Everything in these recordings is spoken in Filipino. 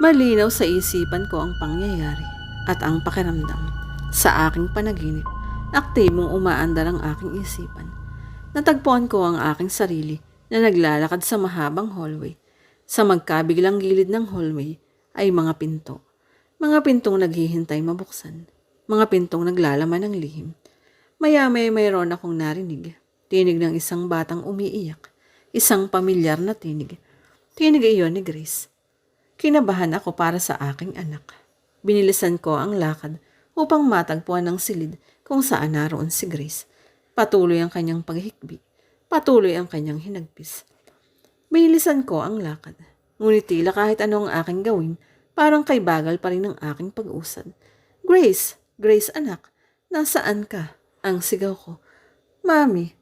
Malinaw sa isipan ko ang pangyayari at ang pakiramdam. Sa aking panaginip, aktibong umaandar ang aking isipan. Natagpuan ko ang aking sarili na naglalakad sa mahabang hallway. Sa magkabiglang gilid ng hallway ay mga pinto. Mga pintong naghihintay mabuksan. Mga pintong naglalaman ng lihim. Maya-maya mayroon akong narinig. Tinig ng isang batang umiiyak. Isang pamilyar na tinig. Tinig iyon ni Grace. Kinabahan ako para sa aking anak. Binilisan ko ang lakad upang matagpuan ng silid kung saan naroon si Grace. Patuloy ang kanyang paghikbi. Patuloy ang kanyang hinagpis. Binilisan ko ang lakad. Ngunit tila kahit ano ang aking gawin, parang kay bagal pa rin ang aking pag-usad. Grace! Grace anak! Nasaan ka? Ang sigaw ko. Mami!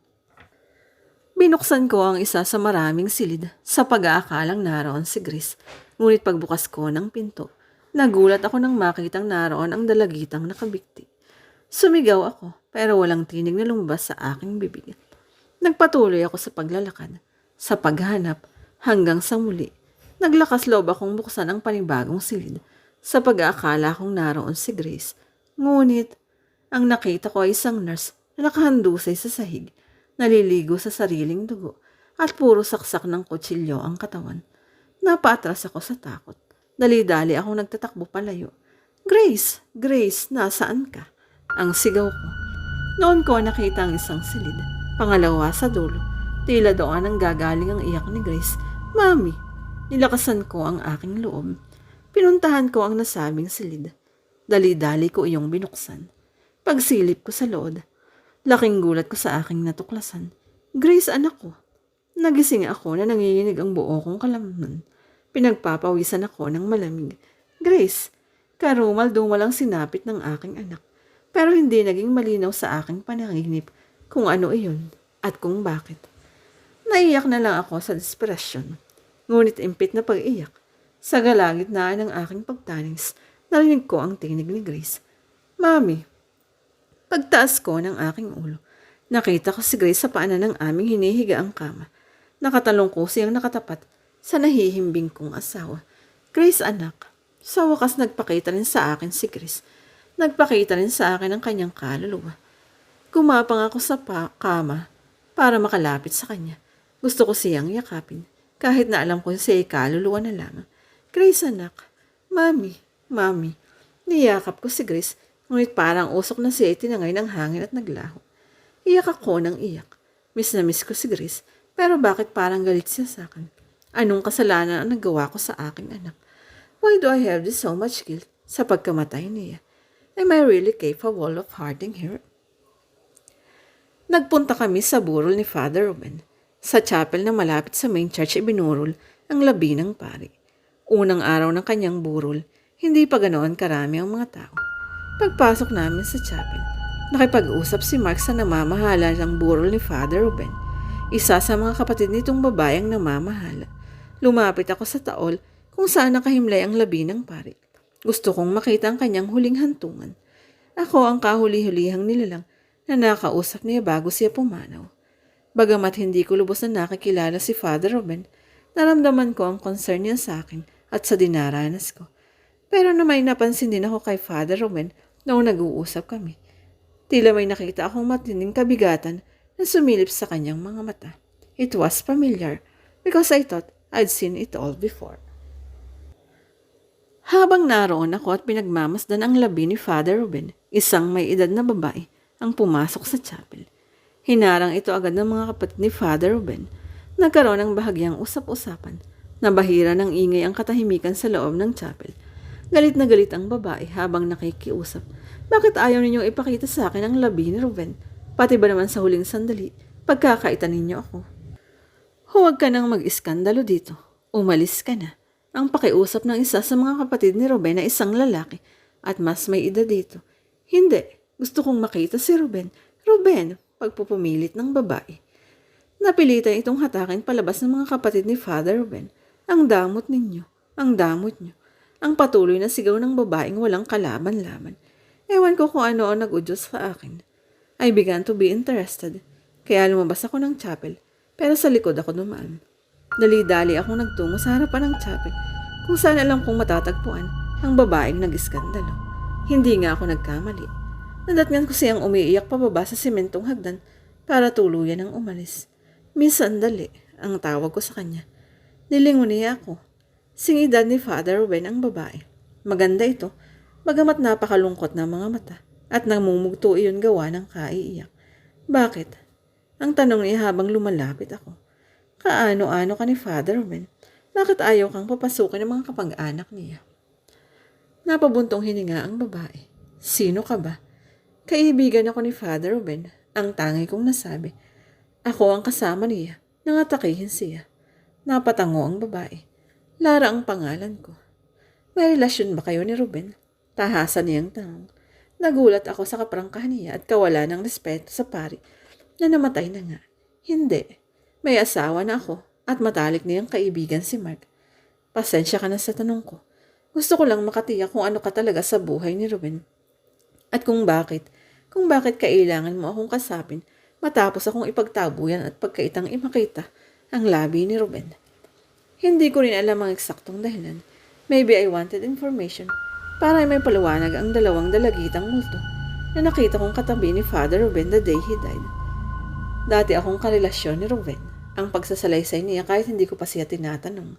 Binuksan ko ang isa sa maraming silid sa pag-aakalang naroon si Grace. Ngunit pagbukas ko ng pinto, nagulat ako nang makitang naroon ang dalagitang nakabikti. Sumigaw ako pero walang tinig na lumabas sa aking bibig. Nagpatuloy ako sa paglalakad, sa paghanap hanggang sa muli. Naglakas loob akong buksan ang panibagong silid sa pag-aakala kong naroon si Grace. Ngunit ang nakita ko ay isang nurse na nakahandusay sa sahig, naliligo sa sariling dugo at puro saksak ng kutsilyo ang katawan. Napaatras ako sa takot. Dali-dali akong nagtatakbo palayo. Grace! Grace! Nasaan ka? Ang sigaw ko. Noon ko nakita ang isang silid. Pangalawa sa dulo. Tila doon ang gagaling ang iyak ni Grace. Mami! Nilakasan ko ang aking loob. Pinuntahan ko ang nasabing silid. Dali-dali ko iyong binuksan. Pagsilip ko sa loob, laking gulat ko sa aking natuklasan. Grace, anak ko. Nagising ako na nanginginig ang buo kong kalamnan. Pinagpapawisan ako ng malamig. Grace, karumal-dumal ang sinapit ng aking anak. Pero hindi naging malinaw sa aking panaginip kung ano iyon at kung bakit. Naiyak na lang ako sa desperasyon. Ngunit impit na pag-iyak. Sa galagitnaan ng aking pagtanis, narinig ko ang tinig ni Grace. Mami. Pagtaas ko ng aking ulo, nakita ko si Grace sa paanan ng aming hinihiga ang kama. Nakatalong ko siyang nakatapat sa nahihimbing kong asawa. Grace anak, sa wakas nagpakita rin sa akin si Grace. Nagpakita rin sa akin ang kanyang kaluluwa. Gumapang ako sa kama para makalapit sa kanya. Gusto ko siyang yakapin kahit na alam ko siya ay kaluluwa na lamang. Grace anak, mami, niyakap ko si Grace ngunit parang usok na siya ay tinangay ng hangin at naglaho. Iyak ako ng iyak. Miss na miss ko si Grace pero bakit parang galit siya sa akin? Anong kasalanan ang nagawa ko sa aking anak? Why do I have this so much guilt sa pagkamatay niya? Am I really capable of hurting her? Nagpunta kami sa burol ni Father Ruben. Sa chapel na malapit sa main church ibinurol ang labi ng pari. Unang araw ng kanyang burol, hindi pa ganoon karami ang mga tao. Pagpasok namin sa chapel, nakipag-usap si Mark sa namamahala ng burol ni Father Ruben. Isa sa mga kapatid nitong babayang namamahala. Lumapit ako sa taol kung saan nakahimlay ang labi ng pari. Gusto kong makita ang kanyang huling hantungan. Ako ang kahuli-hulihang nilalang na nakausap niya bago siya pumanaw. Bagamat hindi ko lubos na nakakilala si Father Ruben, naramdaman ko ang concern niya sa akin at sa dinaranas ko. Pero na may napansin din ako kay Father Ruben noong nag-uusap kami. Tila may nakita akong matinding kabigatan na sumilip sa kanyang mga mata. It was familiar because I thought I'd seen it all before. Habang naroon ako at pinagmamasdan ang labi ni Father Ruben, isang may edad na babae ang pumasok sa chapel. Hinarang ito agad ng mga kapatid ni Father Ruben. Nagkaroon ng bahagyang usap-usapan. Nabahira ng ingay ang katahimikan sa loob ng chapel. Galit na galit ang babae habang nakikiusap. Bakit ayaw ninyong ipakita sa akin ang labi ni Ruben? Pati ba naman sa huling sandali, pagkakaitan ninyo ako? Huwag ka nang mag-iskandalo dito. Umalis ka na. Ang pakiusap ng isa sa mga kapatid ni Ruben na isang lalaki at mas may edad dito. Hindi. Gusto kong makita si Ruben. Ruben, pagpupumilit ng babae. Napilitan itong hatakin palabas ng mga kapatid ni Father Ruben. Ang damot ninyo. Ang damot nyo. Ang patuloy na sigaw ng babaeng walang kalaban-laban. Ewan ko kung ano ang nag-udyos sa akin. I began to be interested. Kaya lumabas ako ng chapel. Pero sa likod ako dumaan. Dali-dali akong nagtungo sa harapan ng chapel kung saan alam kong matatagpuan ang babaeng nag-iskandalo. Hindi nga ako nagkamali. Nadatngan ko siyang umiiyak pababa sa simentong hagdan para tuluyan ang umalis. Miss Sandali, ang tawag ko sa kanya. Nilingon niya ako. Singidad ni Father Ruben ang babae. Maganda ito, bagamat napakalungkot na mga mata at namumugto iyon gawa ng kaiiyak. Bakit? Ang tanong niya habang lumalapit ako. Kaano-ano ka ni Father Ruben? Bakit ayaw kang papasukin ng mga kapag-anak niya? Napabuntong hininga ang babae. Sino ka ba? Kaibigan ako ni Father Ruben, ang tangi kong nasabi. Ako ang kasama niya, nangatakihin siya. Napatango ang babae. Lara ang pangalan ko. May relasyon ba kayo ni Ruben? Tahasan niyang tanong. Nagulat ako sa kaprangkahan niya at kawalan ng respeto sa pari na namatay na nga. Hindi. May asawa na ako at matalik niyang kaibigan si Mark. Pasensya ka na sa tanong ko. Gusto ko lang makatiyak kung ano ka talaga sa buhay ni Ruben. At kung bakit kailangan mo akong kasapin matapos akong ipagtabuyan at pagkaitang imakita ang labi ni Ruben. Hindi ko rin alam ang eksaktong dahilan. Maybe I wanted information para may paliwanag ang dalawang dalagitang multo na nakita kong katabi ni Father Ruben the day he died. Dati akong karelasyon ni Ruben. Ang pagsasalaysay niya kahit hindi ko pa siya tinatanong.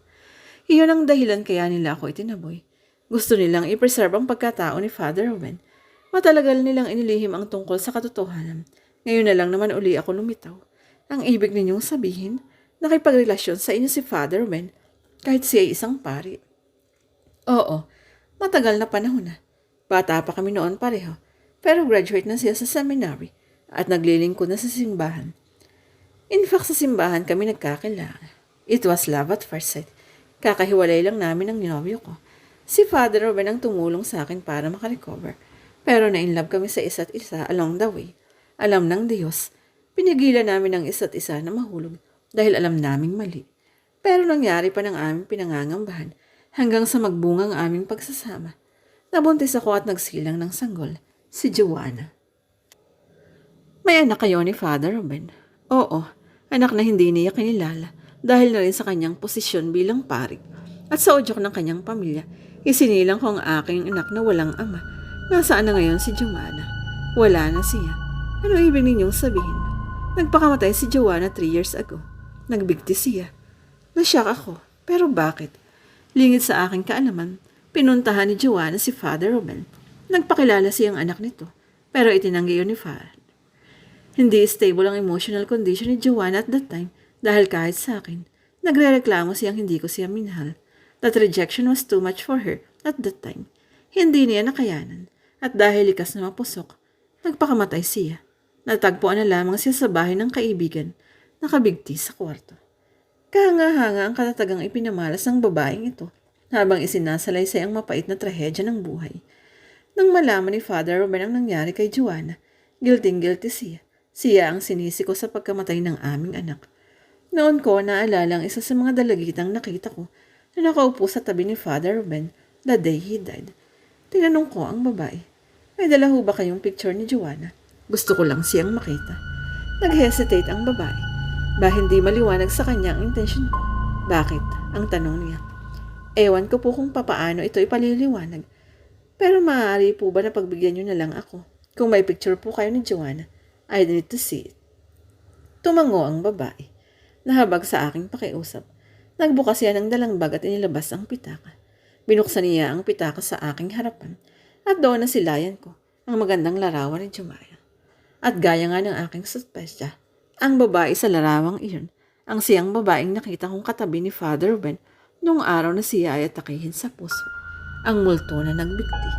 Iyon ang dahilan kaya nila ako itinaboy. Gusto nilang i-preserve ang pagkatao ni Father Ruben. Matalagal nilang inilihim ang tungkol sa katotohanan. Ngayon na lang naman uli ako lumitaw. Ang ibig ninyong sabihin, nakipagrelasyon sa inyo si Father Ruben kahit siya ay isang pari. Oo, matagal na panahon na. Bata pa kami noon pareho, pero graduate na siya sa seminary at naglilingkod na sa simbahan. In fact, sa simbahan kami nagkakilala. It was love at first sight. Kakahiwalay lang namin ang ninobyo ko. Si Father Ruben ang tumulong sa akin para makarecover. Pero na-inlove kami sa isa't isa along the way. Alam ng Diyos, pinigilan namin ang isa't isa na mahulog dahil alam naming mali. Pero nangyari pa ng aming pinangangambahan hanggang sa magbunga ang aming pagsasama. Nabuntis ako at nagsilang ng sanggol, si Joanna. May anak kayo ni Father Ruben? Oo, anak na hindi niya kinilala dahil na rin sa kanyang posisyon bilang pari. At sa udyok ng kanyang pamilya, isinilang ko ang aking anak na walang ama. Nasaan na ngayon si Joanna? Wala na siya. Ano ibig ninyong sabihin? Nagpakamatay si Joanna 3 years ago. Nagbigti siya. Nasyak ako. Pero bakit? Lingid sa aking kaalaman, pinuntahan ni Joanna si Father Ruben. Nagpakilala siyang anak nito. Pero itinanggi yun ni Father. Hindi stable ang emotional condition ni Joanna at that time dahil kahit sa akin, nagrereklamo siyang hindi ko siya minahal. That rejection was too much for her at that time. Hindi niya nakayanan. At dahil likas na mapusok, nagpakamatay siya. Natagpuan na lamang siya sa bahay ng kaibigan, nakabigti sa kwarto. Kahanga-hanga ang katatagang ipinamalas ng babaeng ito habang isinasalaysay ang mapait na trahedya ng buhay. Nang malaman ni Father Ruben ang nangyari kay Joanna, guilty siya. Siya ang sinisi ko sa pagkamatay ng aming anak. Noon ko naalala ang isa sa mga dalagitang nakita ko na nakaupo sa tabi ni Father Ruben the day he died. Tinanong ko ang babae, may dala ho ba kayong picture ni Joanna? Gusto ko lang siyang makita. Nag-hesitate ang babae. Ba hindi maliwanag sa kanya ang intensyon ko? Bakit? Ang tanong niya. Ewan ko po kung papaano ito ipaliliwanag. Pero maaari po ba na pagbigyan niyo na lang ako? Kung may picture po kayo ni Joanna, I need to see it. Tumango ang babae. Nahabag sa aking pakiusap. Nagbukas siya ng dalang bag at inilabas ang pitaka. Binuksan niya ang pitaka sa aking harapan at doon nasilayan ko ang magandang larawan ni Joanna. At gaya nga ng aking suspesya, ang babae sa larawang iyon, ang siyang babaeng nakita kong katabi ni Father Ruben noong araw na siya ay atakihin sa puso, ang multo na nagbigti.